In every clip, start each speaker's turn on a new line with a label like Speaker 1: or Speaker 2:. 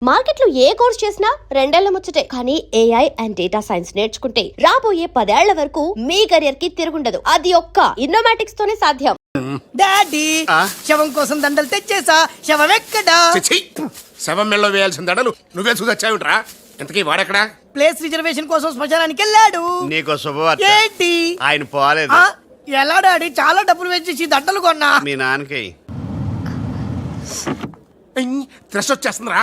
Speaker 1: Market లో ఏ course చేసినా 2 ఏళ్ల ముచ్చటే. కానీ ఏఐ అండ్ డేటా సైన్స్ నేర్చుకుంటే రాబోయే 10 ఏళ్ల వరకు మీ కెరియర్ కి తిరుగుండదు. అది ఒక్క ఇన్నోమాటిక్స్ తోనే సాధ్యం.
Speaker 2: డాడీ శవం కోసం దండలు తెచ్చేసా. శవం ఎక్కడా?
Speaker 3: శవం మెళ్ళలో వేయాల్సిన దండలు నువ్వే చూసొచ్చావుట్రా. ఇంతకీ వాడెక్కడా?
Speaker 2: ప్లేస్ రిజర్వేషన్ కోసం శ్మశానానికి వెళ్ళాడు.
Speaker 4: నీకో శుభవార్త.
Speaker 2: ఏంటి?
Speaker 4: ఆయన పోలేదు.
Speaker 2: ఎలా డాడీ? చాలా డబ్బులు వేసి దండలు కొన్నా.
Speaker 4: మీ నాన్నకి
Speaker 3: థ్రెష్ వచ్చేస్తుందిరా.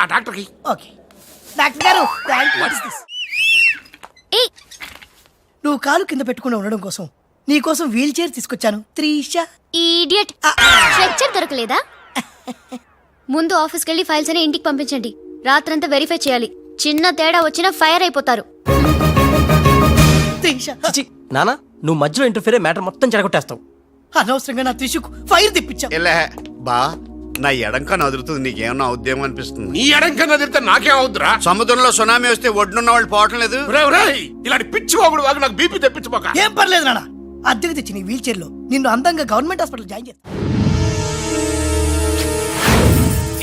Speaker 3: ఆ డాక్టర్కి.
Speaker 2: ఓకే డాక్టర్ గారు, నువ్వు కాలు కింద పెట్టుకుని ఉండడం కోసం నీ కోసం వీల్ చైర్ తీసుకొచ్చాను. త్రీషా
Speaker 5: ఈడియట్. స్ట్రెచ్చర్ దొరకలేదా? ముందు ఆఫీస్కి వెళ్ళి ఫైల్స్ అని ఇంటికి పంపించండి. రాత్రంతా వెరిఫై చేయాలి. చిన్న తేడా వచ్చినా ఫైర్ అయిపోతారు.
Speaker 2: త్రీషా
Speaker 6: నానా, నువ్వు మధ్యలో ఇంటర్ఫీర్ మ్యాటర్ మొత్తం చెడగొట్టేస్తావు.
Speaker 2: అనవసరంగా నా త్రిషుకు ఫైర్ తెప్పించావు.
Speaker 4: వెళ్ళే బా. నా ఎడంకన్నా అదురుతుంది, నీకేమన్నా ఉద్యమం అనిపిస్తుంది?
Speaker 3: నీ ఎడంకన్నా తిరిగితే నాకేం అవుద్దురా?
Speaker 4: సముద్రంలో సునామీ వస్తే ఒడ్డున్న వాళ్ళు పోవటం లేదు.
Speaker 3: ఇలాంటి పిచ్చి వాగుడు వాగు నాకు బీపీ తెప్పించుకోక.
Speaker 2: ఏం పర్లేదు నాన్న, అద్దెకి తెచ్చి నీ వీల్ చైర్ లో నిన్ను అందంగా గవర్నమెంట్ హాస్పిటల్ జాయిన్ చేస్తా.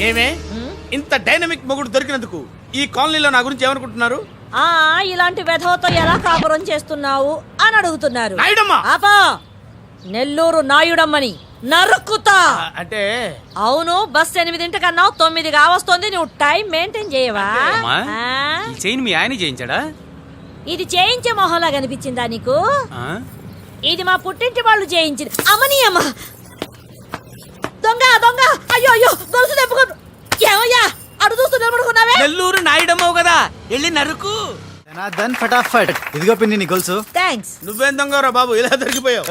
Speaker 7: ఏమే ఇంత డైనమిక్ మొగుడు దొరికినందుకు ఈ కాలనీలో నా గురించి ఏమనుకుంటున్నారు?
Speaker 8: ఇలాంటి వెధవతో ఎలా కాపురం చేస్తున్నావు అని అడుగుతున్నారు.
Speaker 7: నాయుడమ్మా!
Speaker 8: ఆపా! నెల్లూరు నాయుడమ్మని నరుక్కుతా.
Speaker 7: అంటే
Speaker 8: అవును, బస్ 8 కన్నావు, 9 కావస్తుంది. నువ్వు టైం మెయింటైన్ చేయవా?
Speaker 9: చైన్ మీ ఆయన చేయించాడా?
Speaker 8: ఇది చేయించే మొహంలా కనిపించిందా నీకు? ఇది మా పుట్టింటి వాళ్ళు చేయించింది. అమ్మని అమ్మ దొంగ దొంగ! అయ్యో అయ్యో, గొలుసు తెప్పుకోను. ఏమయ్యా అడు చూస్తూ నిలబడుకున్నావే?
Speaker 7: నెల్లూరు నాయుడమ్మవు కదా, వెళ్ళి నరుకు.
Speaker 6: ఫటాఫట్. ఇదిగో పిన్ని నీ గొలుసు.
Speaker 8: థ్యాంక్స్.
Speaker 7: నువ్వేం దొంగరా బాబు, ఇలా దొరికిపోయావు?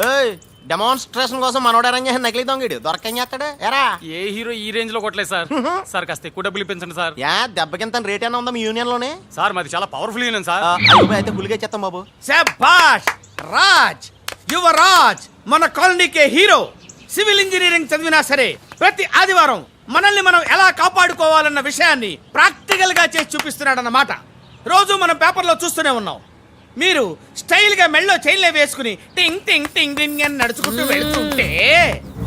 Speaker 6: డెమాన్స్ట్రేషన్ కోసం మనోడు అరేంజ్ చేసిన నకిలీ దొంగడు దొరకం చేస్తాడు. ఎరా
Speaker 9: ఏ హీరో ఈ రేంజ్ లో కొట్టలేదు సార్. సార్ కాస్త ఎక్కువ డబ్బులు ఇప్పించండి సార్.
Speaker 6: యా దెబ్బకింత రేట్ అయినా ఉందా మీ యూనియన్ లోనే?
Speaker 9: సార్ మాది చాలా పవర్ఫుల్ యూనియన్ సార్.
Speaker 6: అయితే గులిగా చేస్తాం బాబు.
Speaker 7: శభాష్ రాజ్, యువరాజ్, మన కాలనీకే హీరో. సివిల్ ఇంజనీరింగ్ చదివినా సరే ప్రతి ఆదివారం మనల్ని మనం ఎలా కాపాడుకోవాలన్న విషయాన్ని ప్రాక్టికల్ గా చేసి చూపిస్తున్నాడన్నమాట. రోజు మనం పేపర్లో చూస్తూనే ఉన్నాం. మీరు స్టైల్ గా మెళ్ళో చైన్లే వేసుకుని టింగ్ టింగ్ టింగ్ టింగ్ అని నడుచుకుంటూ వెళ్తుంటే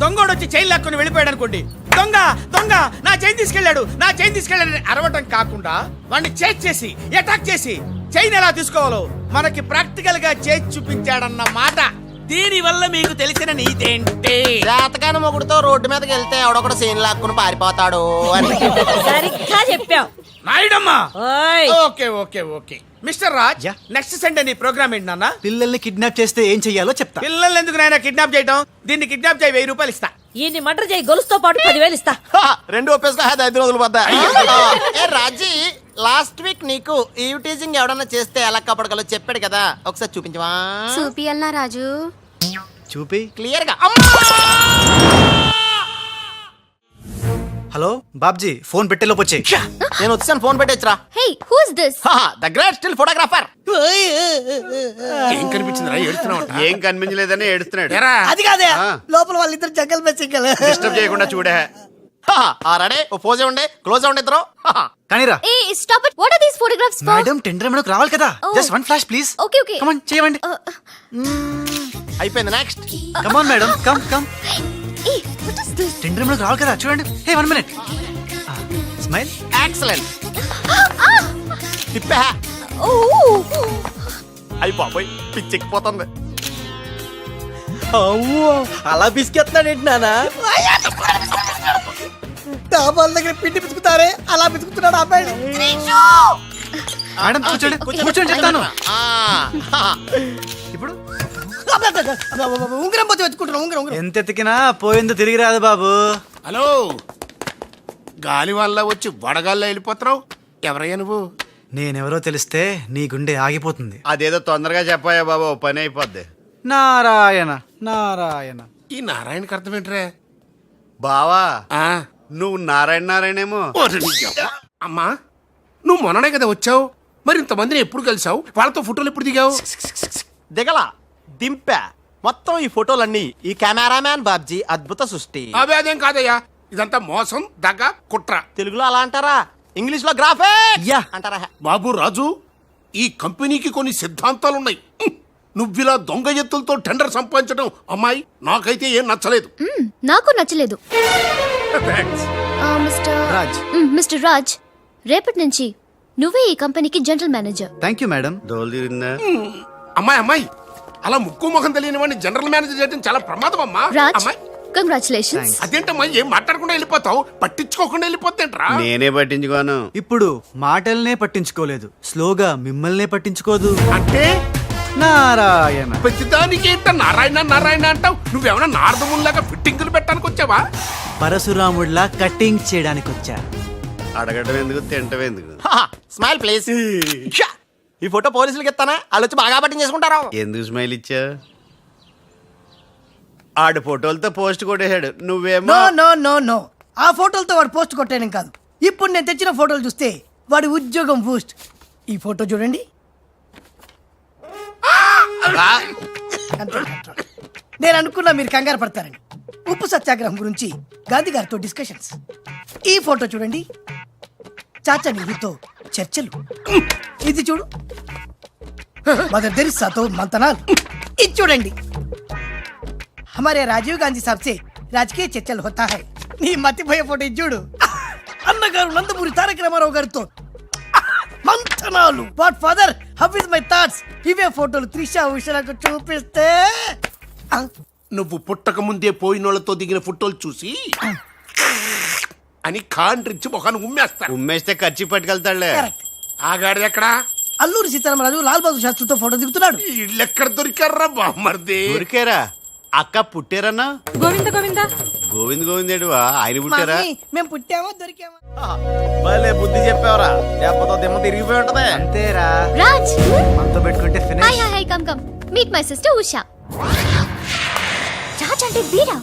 Speaker 7: దొంగోడు వచ్చి చైన్ లాక్కుని వెళ్ళిపోయాడు అనుకోండి. దొంగ దొంగ నా చైన్ తీసుకెళ్ళాడు, నా చైన్ తీసుకెళ్ళాడని అరవటం కాకుండా వాడిని చేజ్ చేసి అటాక్ చేసి చైన్ ఎలా తీసుకోవాలో మనకి ప్రాక్టికల్ గా చేసి చూపించాడన్న మాట. దీని వల్ల మీకు తెలిసిన నీతేంటి?
Speaker 6: జాతకాన మొగుడుతో రోడ్డు మీదకి వెళ్తే ఎవడొకడు సీన్ లాక్కుని పారిపోతాడు అని.
Speaker 8: సరిగ్గా చెప్పావు
Speaker 7: నాయుడమ్మా.
Speaker 8: ఓయ్.
Speaker 7: Okay okay okay mister Raj, next Sunday నీ ప్రోగ్రామ్ ఏంటి నాన్న?
Speaker 6: పిల్లల్ని కిడ్నాప్ చేస్తే ఏం చెయ్యాలో చెప్తా.
Speaker 7: పిల్లల్ని ఎందుకు నాయన కిడ్నాప్ చేయటం? దీన్ని కిడ్నాప్ చేయి, 1000 రూపాయలు ఇస్తా.
Speaker 8: ఈయన్ని మర్డర్ చేయి, గొలుసుతో పాటు 10,000 ఇస్తా.
Speaker 6: 2 ఒప్పేసుకో, 5 రోజులు పడ్డా. ఏ రాజీ, లాస్ట్ వీక్ నీకు ఈవ్ టీజింగ్ ఎవడన్నా చేస్తే ఎలా కాపాడగలో చెప్పాడు కదా, ఒకసారి చూపించవా?
Speaker 5: చూపియల్నా రాజు?
Speaker 6: చూపి క్లియర్ గా. హలో బాబ్జీ, ఫోన్ పెట్టేలోపు వచ్చే. నేను వచ్చాను, ఫోన్ పెట్టేచ్చరా.
Speaker 5: Hey, who is this?
Speaker 6: The great still photographer.
Speaker 3: ఏం కనిపించిందిరా? ఏడుతున్నావు?
Speaker 4: ఏం కనిపించలేదని ఏడుస్తున్నాడు.
Speaker 2: అది కాదే, లోపల వాళ్ళిద్దరు జంగల్ మే సింగల్.
Speaker 4: డిస్టర్బ్ చేయకుండా చూడే.
Speaker 6: రెడీ, ఓ పోజ్ ఉండే, క్లోజ్ ఉండే ఇద్దరు. కానీరా.
Speaker 5: ఏ stop it. What are these photographs for?
Speaker 6: Madam tender మనకు రావాలి కదా. Just one flash please.
Speaker 5: Okay okay,
Speaker 6: come on చేయండి. అయిపోయింది, next. Come on madam, come come.
Speaker 5: ఏ వాట్ ఇస్ దిస్?
Speaker 6: టెండర్ మనకు రావాలి కదా, చూడండి. Hey 1 minute. స్మైల్. ఎక్సలెంట్. తిప్పా.
Speaker 5: ఓ
Speaker 6: అయిపోయి పిచ్చెక్కిపోతుంది.
Speaker 2: అలా బిస్కెత్తాడేంటి నానా? డాబాల దగ్గర పిండి పిసుకుతారే అలా పిసుకుతున్నాడు అబ్బాయి.
Speaker 6: మేడం కూర్చోండి, కూర్చోండి చెప్తాను. ఇప్పుడు
Speaker 2: ఉంగరం పోతే వెతుకుంటున్నా. ఉంగరం
Speaker 6: ఎంత ఎతికినా పోయిందో తిరిగి రాదు బాబు.
Speaker 3: హలో, గాలి వల్ల వచ్చి వడగాల్లో వెళ్ళిపోతున్నావు. ఎవరయ్యా నువ్వు?
Speaker 6: నేనెవరో తెలిస్తే నీ గుండె ఆగిపోతుంది.
Speaker 4: అదేదో తొందరగా చెప్పాయా బాబు, పని అయిపోద్ది.
Speaker 6: నారాయణ నారాయణ.
Speaker 3: ఈ నారాయణకి అర్థం ఏంట్రా?
Speaker 4: బావా,
Speaker 3: ఆ,
Speaker 4: నువ్వు నారాయణ నారాయణేమో.
Speaker 3: అమ్మా, నువ్వు మొన్ననే కదా వచ్చావు. మరి ఇంతమందిని ఎప్పుడు కలిసావు? వాళ్ళతో ఫోటోలు ఎప్పుడు దిగావు?
Speaker 6: దిగల, దింపా. మొత్తం ఈ ఫోటోలన్నీ ఈ కెమెరామ్యాన్ బాబ్జీ అద్భుత సృష్టి.
Speaker 3: అవే అదేం కాదయ్యా, ఇదంతా మోసం, దగ్గ, కుట్ర.
Speaker 6: తెలుగులో అలా అంటారా, ఇంగ్లీష్ లో గ్రాఫే అంటారా?
Speaker 3: బాబు రాజు, ఈ కంపెనీకి కొన్ని సిద్ధాంతాలున్నాయి. నువ్విలా దొంగ ఎత్తులతో టెండర్ సంపాదించడం అమ్మాయి నాకైతే ఏం నచ్చలేదు.
Speaker 5: నాకు నచ్చలేదు. మిస్టర్ రాజ్, రేపటి నుంచి నువ్వే ఈ కంపెనీకి general manager.
Speaker 10: Thank you madam.
Speaker 4: దోలు తిరిందా?
Speaker 3: అమ్మాయి అలా ముక్కు ముఖం తెలియని వాడిని జనరల్ మేనేజర్ చేయడం చాలా ప్రమాదం అమ్మా.
Speaker 5: రాజ్,
Speaker 3: అమ్మాయి
Speaker 5: కంగ్రాచులేషన్స్.
Speaker 3: అదేంటమ్మా, ఏం మాట్లాడకుండా వెళ్ళిపోతావు? పట్టించుకోకుండా వెళ్ళిపోతేంట్రా?
Speaker 4: నేనే పట్టించుకోను.
Speaker 10: ఇప్పుడు మాటల్నే పట్టించుకోలేదు, స్లోగా మిమ్మల్నే పట్టించుకోదు.
Speaker 3: అంటే
Speaker 10: నారాయణ.
Speaker 3: ప్రతిదానికి ఏంట నారాయణ నారాయణ అంటావు? నువ్వేమన్నా నారదముల్లాగా ఫిట్టింగులు పెట్టడానికి వచ్చావా?
Speaker 10: పరశురాముడిలా కటింగ్ చేయడానికి వచ్చా.
Speaker 4: అడగటం ఎందుకు, తింటం ఎందుకు?
Speaker 6: Smile please. ఈ ఫోటో పోలీసులకి ఇస్తానా? వాళ్ళు వచ్చి బాగా పట్టింగ్ చేసుకుంటారు.
Speaker 4: ఎందుకు స్మైల్ ఇచ్చా? ఆడు ఫోటోలతో పోస్ట్ కొట్టేశాడు, నువ్వేమో
Speaker 2: నో నో నో నో, ఆ ఫోటోలతో వాడు పోస్ట్ కొట్టేయడం కాదు. ఇప్పుడు నేను తెచ్చిన ఫోటోలు చూస్తే వాడి ఉద్యోగం బూస్ట్. ఈ ఫోటో చూడండి. Control, control. నేను అనుకున్నా మీరు కంగారు పడతారని. ఉప్పు సత్యాగ్రహం గురించి గాంధీ గారితో డిస్కషన్స్. ఈ ఫోటో చూడండి, చాచా నెహ్రూతో చర్చలు. ఇది చూడు, మదర్ తెరిసాతో మంతనాలు. ఇది చూడండి, हमारे राजीव गांधी साहब से राजकीय चर्चल होता है. నీ మతిపోయే ఫోటో ఇది చూడు, అన్నగారు నందమూరి తారక రామారావు గారితో మంతనాలు. What father, how is my thoughts. ఇవే ఫోటోలు త్రిషా ఉషలకు చూపిస్తే
Speaker 3: నువ్వు పుట్టక ముందే పోయినోళ్లతో దిగిన ఫోటోలు చూసి అని కాండ్రించి మొహాన్ని ఉమ్మేస్తాను.
Speaker 4: ఉమ్మేస్తే ఖర్చు పట్టుకెళ్తాడులే.
Speaker 2: కరెక్ట్.
Speaker 3: ఆగాడు ఎక్కడా?
Speaker 2: అల్లూరి సీతారామరాజు లాల్ బహదూర్ శాస్త్రితో ఫోటో దిగుతున్నాడు.
Speaker 3: ఇళ్ళెక్కడ దొరికారా బామ్మర్ది?
Speaker 4: దొరికారా? అక్క పుట్టారన్నా?
Speaker 8: గోవింద గోవింద
Speaker 4: గోవింద్ గోవిందేడువా? ఆయన పుట్టారా?
Speaker 2: మమ్మీ, మేము పుట్టామా దొరికామా?
Speaker 6: భలే బుద్ధి చెప్పావరా, లేకపోతే దిమ్మ తిరిగిపోయి ఉంటది.
Speaker 10: అంతేరా,
Speaker 5: రాజ్,
Speaker 10: మనతో పెట్టుకుంటే
Speaker 5: hi
Speaker 10: finish.
Speaker 5: Hi hi, come come, meet my sister Usha. Raj అంటే వీరా?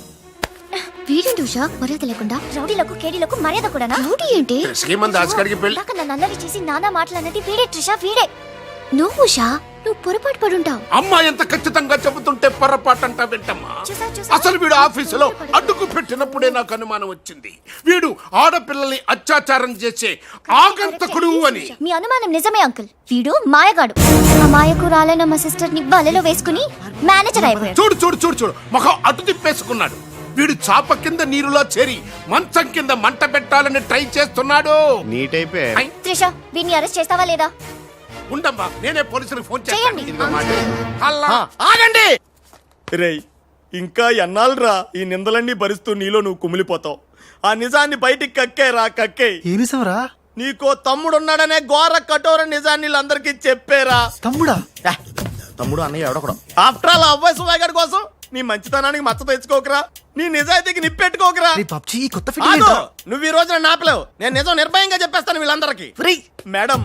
Speaker 5: వీడేంటి ఉషా మర్యాద లేకుండా?
Speaker 11: రౌడీలకు కేడీలకు మర్యాద కూడానా?
Speaker 5: రౌడీ ఏంటి?
Speaker 3: శ్రీమంత్ దాస్కడికి పెళ్లి.
Speaker 11: ఇందాక నన్ను అల్లరి చేసి నానా మాటలన్నది వీడే ట్రిషా, వీడే.
Speaker 5: నువ్వు ఉషా, నువ్వు పొరపాటు పడుంటావు.
Speaker 3: అమ్మా ఎంత ఖచ్చితంగా చెబుతుంటే పొరపాటంట వింటమ్మా.
Speaker 11: చూసా.
Speaker 3: అసలు వీడు ఆఫీసులో అడ్డుకు పెట్టినప్పుడే నాకు అనుమానం వచ్చింది. వీడు ఆడపిల్లల్ని అత్యాచారం చేసే ఆగంతకుడు అని.
Speaker 11: మీ అనుమానం నిజమే అంకుల్. వీడు మాయగాడు. ఆ మాయకురాలైన మా సిస్టర్ ని బలలో వేసుకుని మేనేజర్ అయిపోయాడు.
Speaker 3: చూడు చూడు చూడు చూడు, మొహం అటు తిప్పేసుకున్నాడు. వీడు చాప కింద నీరులో చేరి మంచం కింద మంట పెట్టాలని ట్రై చేస్తున్నాడు.
Speaker 4: నీట్ అయిపోయి
Speaker 3: ఐ,
Speaker 11: త్రిష, వీడిని అరెస్ట్ చేస్తావా లేదా?
Speaker 3: ఉండమ్మా, నేనే పోలీసులకు ఫోన్ చేస్తాను.
Speaker 11: చేయండి.
Speaker 3: ఇదిగో మాట. హల్లా.
Speaker 6: ఆగండి రేయ్, ఇంకా ఎన్నాళ్ళరా ఈ నిందలన్నీ భరిస్తూ నీలో నువ్వు కుమిలిపోతావు. ఆ నిజాన్ని బయటికి కక్కేరా, కక్కే.
Speaker 10: ఏ నిజంరా?
Speaker 6: నీకో తమ్ముడున్నాడనే ఘోర కఠోర నిజాన్ని వీళ్ళందరికీ చెప్పేరా.
Speaker 10: తమ్ముడా?
Speaker 6: తమ్ముడు అన్నయ్య ఎవడొకడు. ఆఫ్టర్ ఆల్ అవ్వై సువాగడ్ కోసం నీ మంచితనానికి మచ్చ తెచ్చుకోకరా, నీ నిజాయితీకి నిప్పెట్టుకోకరా.
Speaker 10: రే పబ్జీ, ఈ కొత్త
Speaker 6: ఆగు!
Speaker 10: ఫిట్టింగ్
Speaker 6: నువ్వు ఈ రోజున నాపలేవు. నేను నిజం నిర్భయంగా చెప్పేస్తాను వీళ్ళందరికీ.
Speaker 10: ఫ్రీ.
Speaker 6: మేడం,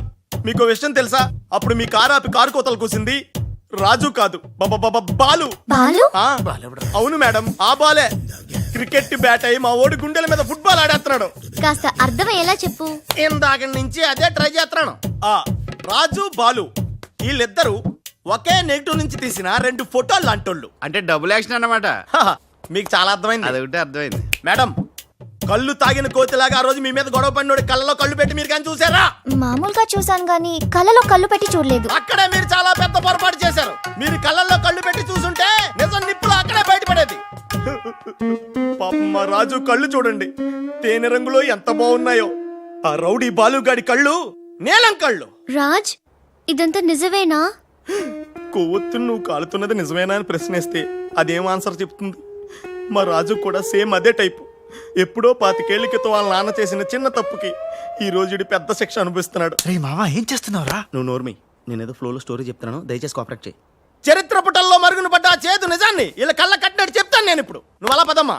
Speaker 6: మీకు విషయం తెలుసా? అప్పుడు మీ కారు ఆపి కారు కోతలు కూసింది రాజు కాదు, బాలు.
Speaker 5: బాలు?
Speaker 6: ఆ, అవును మేడం, ఆ బాలే క్రికెట్ బ్యాట్ అయి మా ఓడి గుండెల మీద ఫుట్బాల్ ఆడేస్తున్నాడు.
Speaker 5: కాస్త అర్థమయ్యేలా చెప్పు.
Speaker 6: ఇందాక నుంచి అదే ట్రై చేస్తున్నాను. ఆ రాజు బాలు వీళ్ళిద్దరూ ఒకే నెగిటివ్ నుంచి తీసిన 2 ఫోటోలు లాంటోళ్ళు.
Speaker 4: అంటే డబుల్ యాక్షన్ అన్నమాట.
Speaker 6: హహ, మీకు చాలా అర్థమైంది.
Speaker 4: అదొకటి అర్థమైంది.
Speaker 6: మేడం, కళ్ళు తాగిన కోతిలాగా ఆ రోజు మీ మీద గొడవ పడినోడి కళ్ళలో కళ్ళు పెట్టి మీరు కానీ చూసారా?
Speaker 11: మామూలుగా చూసాను గానీ కళ్ళలో కళ్ళు పెట్టి చూడలేదు.
Speaker 6: అక్కడే మీరు చాలా పెద్ద పొరపాటు చేశారు. మీరు కళ్ళల్లో కళ్ళు పెట్టి చూసుంటే నిజం నిప్పులు అక్కడే బయటపడేది. పాపం మా రాజు కళ్ళు చూడండి, తేనె రంగులో ఎంత బాగున్నాయో. ఆ రౌడీ బాలుగాడి కళ్ళు నీలం కళ్ళు.
Speaker 5: రాజ్, ఇదంతా నిజమేనా?
Speaker 6: కొవ్వొత్తు నువ్వు కాలుతున్నది నిజమేనా అని ప్రశ్నిస్తే అదేం ఆన్సర్ చెప్తుంది? మా రాజు కూడా సేమ్ అదే టైపు. ఎప్పుడో 25 ఏళ్ల క్రితం వాళ్ళ నాన్న చేసిన చిన్న తప్పుకి ఈ రోజు పెద్ద శిక్ష అనుభవిస్తున్నాడు.
Speaker 10: రే మావా, ఏం చేస్తున్నావురా?
Speaker 6: నువ్వు నోర్మి, నేనేదో ఫ్లోలో స్టోరీ చెప్తున్నాను, దయచేసి కోఆపరేట్ చేయి. చరిత్ర పుటల్లో మరుగున పడ్డ ఆ చేదు నిజాన్ని ఇలా కళ్ళ కట్టినట్టు చెప్తాను నేను ఇప్పుడు. నువ్వు అలా పదమ్మా.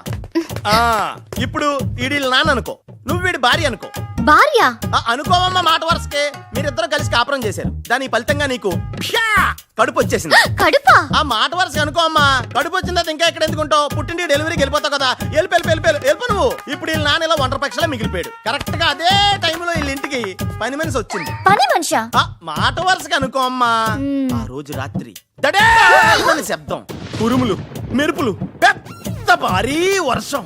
Speaker 6: ఇప్పుడు ఈడి నాన్న అనుకో, నువ్వు వీడి భార్య అనుకో.
Speaker 5: భార్య?
Speaker 6: అనుకోవమ్మా, మాట వరుసకే మీరిద్దరు కలిసి కాపురం చేశారు. దాని ఫలితంగా నీకు ప్యా కడుపు వచ్చేసింది.
Speaker 5: కడుపా?
Speaker 6: ఆ మాట వరుస అనుకో అమ్మా. కడుపు వచ్చిన తర్వాత ఇంకా ఎక్కడ ఎందుకుంటావు? పుట్టింటి డెలివరీకి వెళ్ళిపోతావు కదా. వెళ్ళిపో నువ్వు. ఇప్పుడు వీళ్ళ నాన్న ఇలా ఒంటరి పక్షలా మిగిలిపోయాడు. కరెక్ట్ గా అదే టైంలో వీళ్ళ ఇంటికి పని మనిషి వచ్చింది.
Speaker 11: పని మనిషా?
Speaker 6: మాట వరుసగా అనుకో అమ్మా. ఆ రోజు రాత్రి దడేల్మని శబ్దం, ఉరుములు, మెరుపులు, పెద్ద భారీ వర్షం.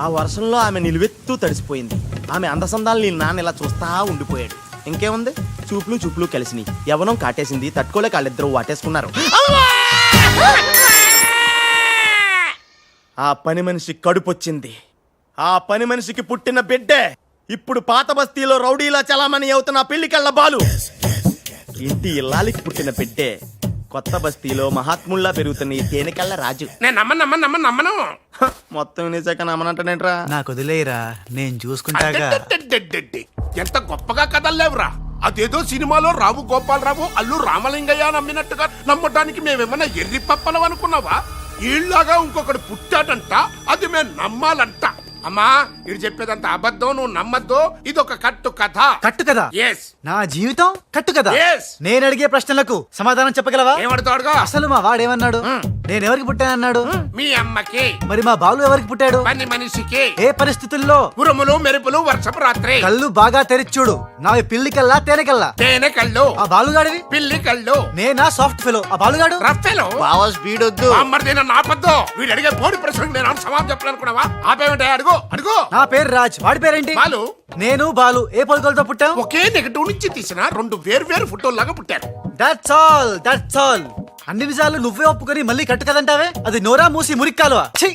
Speaker 6: ఆ వర్షంలో ఆమె నిలువెత్తు తడిసిపోయింది. ఆమె అందసందాలు నీ నాన్న ఇలా చూస్తా ఉండిపోయాడు. ఇంకేముంది, చూపులు కలిసినాయి. యవనం కాటేసింది, తట్టుకోలేక వాళ్ళిద్దరూ వాటేసుకున్నారు. ఆ పని మనిషి కడుపొచ్చింది. ఆ పని మనిషికి పుట్టిన బిడ్డే ఇప్పుడు పాత బస్తీలో రౌడీలా చలామణి అవుతున్న పెళ్లికెళ్ళ బాలు ఇంటి ఇల్లాలికి పుట్టిన పెట్టే కొత్త బస్తీలో మహాత్ముల్లా పెరుగుతున్న ఈ తేనెకళ్ళ రాజు.
Speaker 3: నేను నమ్మను
Speaker 6: హ, మొత్తం నిజాక నమ్మనంటానేంట్రా?
Speaker 10: నాకు వదిలేయరా, నేను చూసుకుంటాగా.
Speaker 3: అడ్డడ్డడ్డడ్డడ్డి. ఎంత గొప్పగా కథలు లేవురా. అదేదో సినిమాలో రావు గోపాలరావు అల్లు రామలింగయ్య నమ్మినట్టుగా నమ్మటానికి మేమేమన్నా ఎర్రి పప్పలం అనుకున్నావా? ఈళ్ళగా ఇంకొకడు పుట్టాడంట, అది మేము నమ్మాలంట. అమ్మా ఇది చెప్పేదంత అబద్ధం, నువ్వు నమ్మద్దు. ఇదొక కట్టు కథ.
Speaker 10: కట్టు కదా?
Speaker 3: ఎస్.
Speaker 10: నా జీవితం కట్టు కదా?
Speaker 3: Yes.
Speaker 10: నేను అడిగే ప్రశ్నలకు సమాధానం చెప్పగలవా?
Speaker 3: ఏమడతాడుగా?
Speaker 10: అసలు మా వాడేమన్నాడు? నేను ఎవరికి పుట్టానన్నాడు?
Speaker 3: మీ అమ్మకి.
Speaker 10: మరి మా బాలు ఎవరికి పుట్టాడు?
Speaker 3: పని మనిషికి.
Speaker 10: ఏ పరిస్థితుల్లో?
Speaker 3: ఉరుములు మెరుపులు వర్షపు రాత్రి.
Speaker 10: కళ్ళు బాగా తెరిచూడు. నావి పిల్లి కల్లా తేనె కల్లా?
Speaker 3: తేనె కళ్ళు.
Speaker 10: ఆ బాలుగాడివి?
Speaker 3: పిల్లి కళ్ళు.
Speaker 10: నేనా సాఫ్ట్ ఫెలో? ఆ బాలుగాడు
Speaker 3: రఫెలో.
Speaker 6: బావ స్పీడ్ వద్దు.
Speaker 3: అమ్మర్దైనా నాపద్దు. వీడు అడిగే బోడి ప్రశ్నకు నేను సమాధానం చెప్పాలనుకున్నావా? ఆపేమంటే అడుగు అడుగు.
Speaker 10: నా పేరు రాజ్, వాడి పేరేంటి?
Speaker 3: బాలు.
Speaker 10: నేను బాలు ఏ పొలకలతో పుట్టాం?
Speaker 3: ఒకే నెగటివ్ నుంచి తీసిన రెండు వేరు ఫోటోల్లాగా పుట్టారు.
Speaker 10: That's all. అన్ని నిజాలు నువ్వే ఒప్పుకొని మళ్ళీ కట్టు కదంటావే? అది నోరా మూసి మురిక్కాలువా? ఛీ!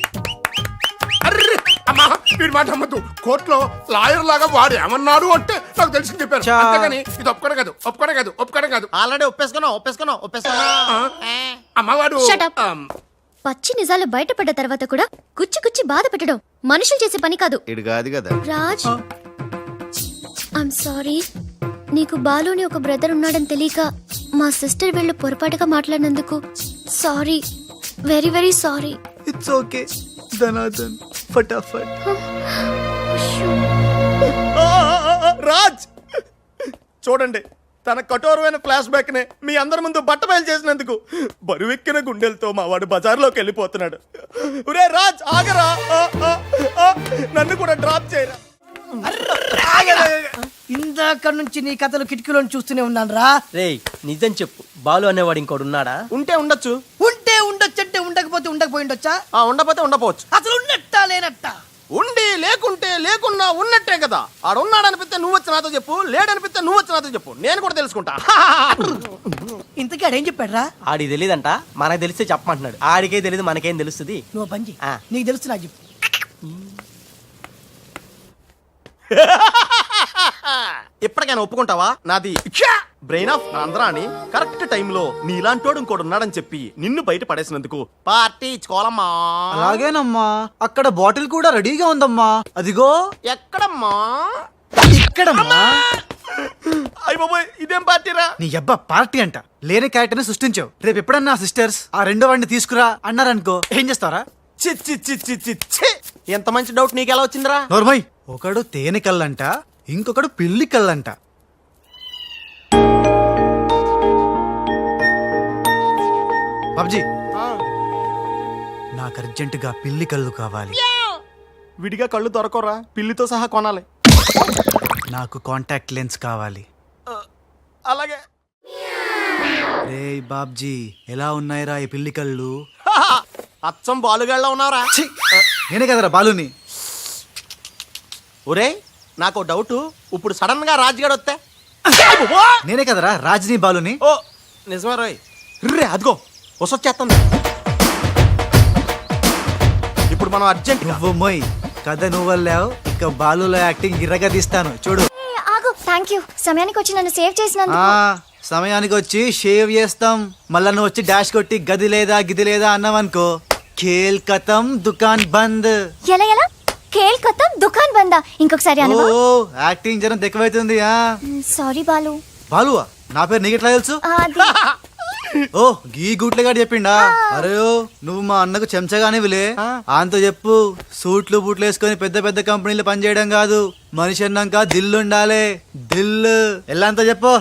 Speaker 3: అర్రే అమ్మా వీడి మాట నమ్మద్దు. కోర్టులో లాయర్ లాగా వాడు ఏమన్నాడు అంటే నాకు తెలిసి చెప్పారు.
Speaker 10: చా.
Speaker 3: అంతేగాని ఇది ఒప్పుకోవడం కాదు.
Speaker 6: ఆల్రెడీ ఒప్పేసుకున్నావు.
Speaker 3: అమ్మవాడు
Speaker 5: Shut up. పచ్చి నిజాలు బయటపడ్డ తర్వాత కూడా గుచ్చి బాధ పెట్టడం మనుషులు చేసే పని కాదు.
Speaker 4: ఇడు కాదు కదా.
Speaker 5: Raj, I'm sorry. నీకు బాలుని ఒక బ్రదర్ ఉన్నాడని తెలియక మా సిస్టర్ వీళ్ళు పొరపాటుగా మాట్లాడినందుకు sorry, very very sorry.
Speaker 10: It's okay ధనాధన్ ఫటాఫట్.
Speaker 6: రాజ్ చూడండి, తన కఠోరమైన ఫ్లాష్ బ్యాక్ నే మీ అందరి ముందు బట్టబయలు చేసినందుకు బరువెక్కిన గుండెలతో మా వాడు బజార్లోకి వెళ్ళిపోతున్నాడు. ఒరే రాజ్ ఆగరా, నన్ను కూడా డ్రాప్ చేయరా.
Speaker 2: ఇందాక నుంచి నీ కథలు కిటికీలోని చూస్తూనే ఉన్నాను రా.
Speaker 12: రేయ్ నిజం చెప్పు, బాలు అనేవాడు ఇంకోడు ఉన్నాడా?
Speaker 6: ఉంటే ఉండొచ్చు,
Speaker 2: ఉంటే ఉండొచ్చంటే ఉండకపోతే ఉండకపోయి ఉండొచ్చా?
Speaker 6: ఉండపోతే ఉండపోవచ్చు.
Speaker 2: అసలు ఉన్నట్టా లేనట్టా?
Speaker 6: ఉండి లేకుంటే లేకున్నా ఉన్నట్టే కదా. ఆడున్నాడు అనిపిస్తే నువ్వు వచ్చి నాతో చెప్పు, లేడనిపిస్తే నువ్వు వచ్చి నాతో చెప్పు, నేను కూడా తెలుసుకుంటా.
Speaker 2: ఇంతకీ ఆడేం చెప్పాడు రా?
Speaker 12: ఆడికి తెలియదంట, మనకు తెలిస్తే చెప్పమంటున్నాడు. ఆడికే తెలియదు, మనకేం తెలుస్తుంది?
Speaker 2: నువ్వు పని చెయ్యి.
Speaker 12: ఆ.
Speaker 2: నీకు తెలుసు నాకు చెప్పు.
Speaker 6: ఇప్పటికైనా ఒప్పుకుంటావా? నాది బ్రెయిన్ ఆఫ్ ఆంధ్రా అని కరెక్ట్ టైంలో నీలాంటోడు ఇంకోడు ఉన్నాడని చెప్పి నిన్ను బయట పడేసినందుకు పార్టీ ఇచ్చుకోవాలమ్మా.
Speaker 10: అలాగేనమ్మా, అక్కడ బాటిల్ కూడా రెడీగా ఉందమ్మా. అదిగో.
Speaker 6: ఎక్కడమ్మా?
Speaker 10: ఇక్కడమ్మా.
Speaker 6: అయ్య బాబోయ్, ఇదేం పార్టీరా?
Speaker 10: నీ అబ్బా పార్టీ అంట. లేని క్యారెక్టర్ ని సృష్టించావు. రేపు ఎప్పుడన్నా సిస్టర్స్ ఆ రెండో వాడిని తీసుకురా అన్నారనుకో, ఏం చేస్తారా?
Speaker 6: చి చి చి చి చి చి. ఎంత మంచి డౌట్ నీకు ఎలా వచ్చిందిరా?
Speaker 10: నోర్మై, ఒకడు తేనె కళ్ళంట, ఇంకొకడు పిల్లి కళ్ళంట. బాబ్జీ, నాకు అర్జెంటుగా పిల్లి కళ్ళు కావాలి.
Speaker 6: విడిగా కళ్ళు దొరకరా, పిల్లితో సహా కొనాలి.
Speaker 10: నాకు కాంటాక్ట్ లెన్స్ కావాలి.
Speaker 6: అలాగే.
Speaker 10: రే బాబ్జీ, ఎలా ఉన్నాయిరా ఈ పిల్లి కళ్ళు?
Speaker 6: అచ్చం బాలుగాళ్ళ ఉన్నారా?
Speaker 10: ఛీ! నేనే కదరా బాలుని.
Speaker 6: ఒరే నాకు డౌట్, ఇప్పుడు సడన్ గా రాజుగాడు వస్తే?
Speaker 10: నేనే కదరా రాజ్ని బాలుని.
Speaker 6: ఓ నిజమే రోయ్. రే అదిగో వసొచ్చేస్తుంది. ఇప్పుడు మనం అర్జెంట్
Speaker 10: నువ్వు మొయ్ కథ నువ్వు వెళ్ళావు, ఇక బాలులో యాక్టింగ్ గిర్రగా తీస్తాను చూడు.
Speaker 11: ఆగు, థ్యాంక్ యూ. సమయానికి వచ్చి నన్ను సేవ్ చేసినందుకు.
Speaker 10: సమయానికి వచ్చి షేవ్ చేస్తాం. మళ్ళా నువ్వు వచ్చి డాష్ కొట్టి గది లేదా గిది లేదా అన్నావనుకో, ఖేల్ కతం దుకాన్ బంద్.
Speaker 11: ఎలా ఖేల్ ఖతం దుకాన్ బందా? ఇంకొకసారి అనవా?
Speaker 10: ఓ యాక్టింగ్ జనం ఎక్కువైతుంది.
Speaker 11: సారీ బాలు.
Speaker 10: బాలువా? నా పేరు నీకెట్లా తెలుసు?
Speaker 11: అది
Speaker 10: ఓ గీ గుట్లగాడు చెప్పిండా? అరే నువ్వు మా అన్నకు చెంచగానే విలే. ఆయనతో చెప్పు, సూట్లు బూట్లు వేసుకొని పెద్ద పెద్ద కంపెనీలు పనిచేయడం కాదు, మనిషి అన్నాక దిల్లు ఉండాలి. దిల్లు ఎల్లంతా చెప్పు.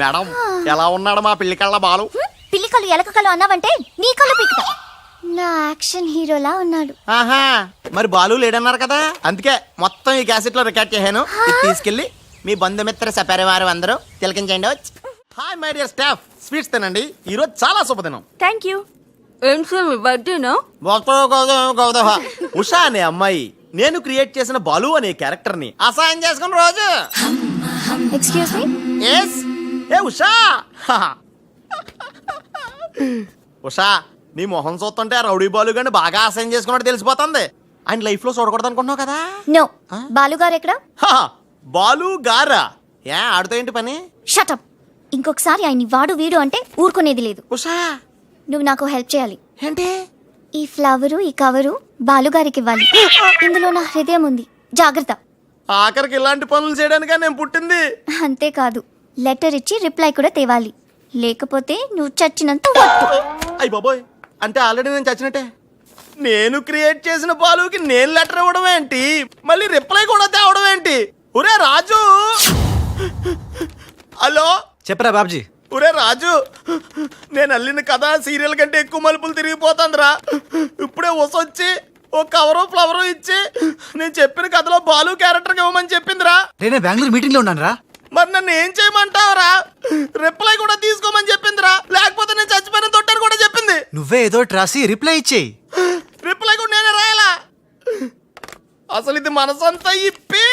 Speaker 6: మేడం ఎలా ఉన్నాడు మా పిల్లి కళ్ళ బాలు?
Speaker 11: పిల్లి కళ్ళు ఎలక కళ్ళు అన్నావంటే నీ కళ్ళు పీకుతా. నా యాక్షన్ హీరోలా ఉన్నాడు.
Speaker 6: ఆహా, మరి బాలు లేడన్నారు కదా, అందుకే మొత్తం ఈ క్యాసెట్ లో రికార్డ్ చేశాను. ఇది తీసుకెళ్లి మీ బంధుమిత్ర సపరివారు అందరూ తిలకించండి. Hi my dear staff, sweets తినండి, ఈ రోజు చాలా శుభదినం.
Speaker 8: థ్యాంక్ యూ. ఏం సార్ మీ బర్త్డేనా?
Speaker 6: ఉషా అనే అమ్మాయి నేను క్రియేట్ చేసిన బాలు అనే క్యారెక్టర్ ని అసహాయం చేసుకున్న రోజు.
Speaker 11: Excuse me.
Speaker 6: ఎస్. ఏ ఉషా, ఉషా నీ మొహం చూస్తుంటే రౌడీ బాలు గాని బాగా అసహ్యం చేసుకున్నట్టు తెలిసిపోతుంది. ఆయన లైఫ్ లో చూడకూడదు అనుకుంటున్నావు కదా.
Speaker 11: నో. బాలుగారు ఎక్కడ?
Speaker 6: హా, బాలు గారా? ఏ ఆడుతో ఏంటి పని?
Speaker 11: షటప్. ఇంకొకసారి ఆయన్ని వాడు వీడు అంటే ఊరుకునేది లేదు.
Speaker 6: ఉషా
Speaker 11: నువ్వు నాకు హెల్ప్ చేయాలి.
Speaker 6: ఏంటి?
Speaker 11: ఈ ఫ్లవరు ఈ కవరు బాలుగారికి ఇవ్వాలి. ఇందులో నా హృదయం ఉంది, జాగ్రత్త.
Speaker 6: ఆఖరికి ఇలాంటి పనులు చేయడానికా నేను పుట్టింది?
Speaker 11: అంతేకాదు, లెటర్ ఇచ్చి రిప్లై కూడా తేవాలి. లేకపోతే నువ్వు చచ్చినంత వద్దు.
Speaker 6: అయ్యి బాబోయ్, అంటే ఆల్రెడీ నేను చచ్చినట్టే. నేను క్రియేట్ చేసిన బాలుకి నేను లెటర్ ఇవ్వడం ఏంటి, మళ్ళీ రిప్లై కూడా తేవడం ఏంటి? ఒరే రాజు, హలో
Speaker 10: చెప్పరా బాబ్జీ.
Speaker 6: ఒరే రాజు, నేను అల్లిన కథ సీరియల్ కంటే ఎక్కువ మలుపులు తిరిగిపోతుందిరా. ఇప్పుడే వసొచ్చి ఓ కవరు ఫ్లవరు ఇచ్చి నేను చెప్పిన కథలో బాలు క్యారెక్టర్ ఇవ్వమని చెప్పిందిరా.
Speaker 10: నేను బెంగళూరు మీటింగ్ లో ఉన్నాను రా.
Speaker 6: మరి నన్ను ఏం చేయమంటావురా? రిప్లై కూడా తీసుకోమని చెప్పిందిరా, లేకపోతే నేను చచ్చిపోయిన తొట్టని కూడా చెప్పింది.
Speaker 10: నువ్వే ఏదో రాసి రిప్లై ఇచ్చేయి.
Speaker 6: రిప్లై కూడా నేనే రాయాలా? అసలు ఇది మనసంతా ఇప్పి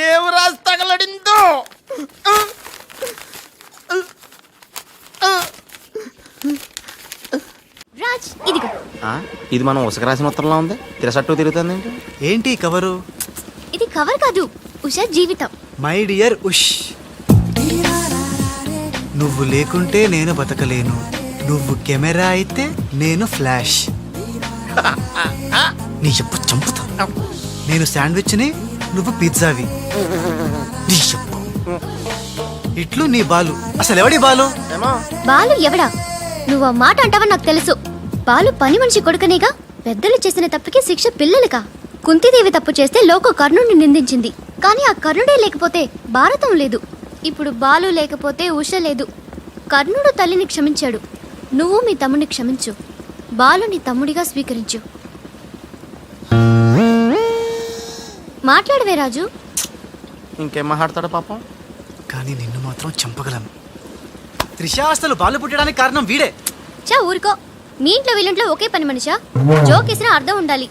Speaker 6: ఏం రాసి తగలడిందో.
Speaker 11: రాజ్, ఇదిగో.
Speaker 6: ఇది మనం ఉసక రాసిన ఉత్తరంలో ఉంది, తిరసట్టు తిరుగుతుంది.
Speaker 10: ఏంటి కవరు?
Speaker 11: ఇది కవర్ కాదు, ఉషా జీవితం.
Speaker 10: మై డియర్ ఉష్, నువ్వు లేకుంటే నేను బతకలేను. నువ్వు కెమెరా అయితే నేను ఫ్లాష్. నీ చెప్పు చంపుతా. నేను శాండ్విచ్ని, నువ్వు పిజ్జావి. నీ చెప్పు. ఇట్లు నీ బాలు. అసలు ఎవడి బాలు?
Speaker 11: బాలు ఎవడా? నువ్వు ఆ మాట అంటావని నాకు తెలుసు. బాలు పని మనిషి కొడుకనేగా. పెద్దలు చేసిన తప్పుకి శిక్ష పిల్లలకా? కుంతిదేవి తప్పు చేస్తే లోక కర్ణుడిని నిందించింది, కానీ ఆ కర్ణుడే లేకపోతే భారతం లేదు. ఇప్పుడు బాలు లేకపోతే ఉష లేదు. కర్ణుడు తల్లిని క్షమించాడు, నువ్వు మీ తమ్ముడిని క్షమించు. బాలుని తమ్ముడిగా స్వీకరించు. మాట్లాడవే రాజు.
Speaker 6: ఇంకేం మాట్లాడతాడు పాపం.
Speaker 10: కానీ నిన్ను మాత్రం చంపగలను. త్రిష, అసలు బాలు పుట్టడానికి కారణం వీడే.
Speaker 11: చా ఊరుకో. మీ ఇంట్లో వీళ్ళింట్లో ఒకే పని మనిషా? జోక్ వేసినా అర్థం ఉండాలి.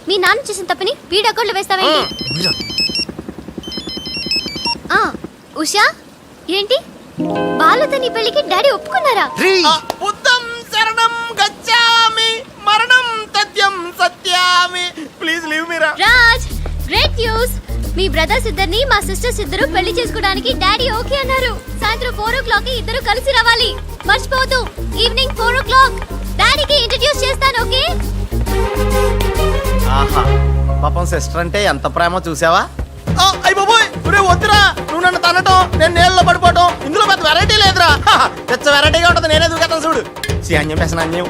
Speaker 11: మీ నాన్న చేసిన తప్పని వీడి అకౌంట్లో వేస్తావేంటి? ఉషా, ఏంటి బాలుతో నీ పెళ్లికి డాడీ ఒప్పుకున్నారా?
Speaker 6: బుద్ధం శరణం గచ్చామి, మరణం తథ్యం సత్యామి. ప్లీజ్ లీవ్ మీ రా.
Speaker 11: Raj, great news. మీ బ్రదర్స్ ఇద్దరిని మా సిస్టర్స్ ఇద్దరు పెళ్లి చేసుకోవడానికి డాడీ ఓకే అన్నారు. సాయంత్రం 4 o'clock కి ఇద్దరు కలిసి రావాలి. మర్చిపోవద్దు, ఈవినింగ్ 4 o'clock. డాడీకి ఇంట్రడ్యూస్ చేస్తాను, ఓకే?
Speaker 6: ఆహా, పాపం సిస్టర్ అంటే ఎంత ప్రేమో చూసావా? అయ్య బాబోయ్, వద్దురా. నువ్వు నన్ను తనటం, నేను నీళ్ళలో పడిపోవటం, ఇందులో పెద్ద వెరైటీ లేదురా. పెద్ద వెరైటీగా ఉంటుంది. నేనే దూకేతాను చూడు. అన్యం పేసిన అన్యం.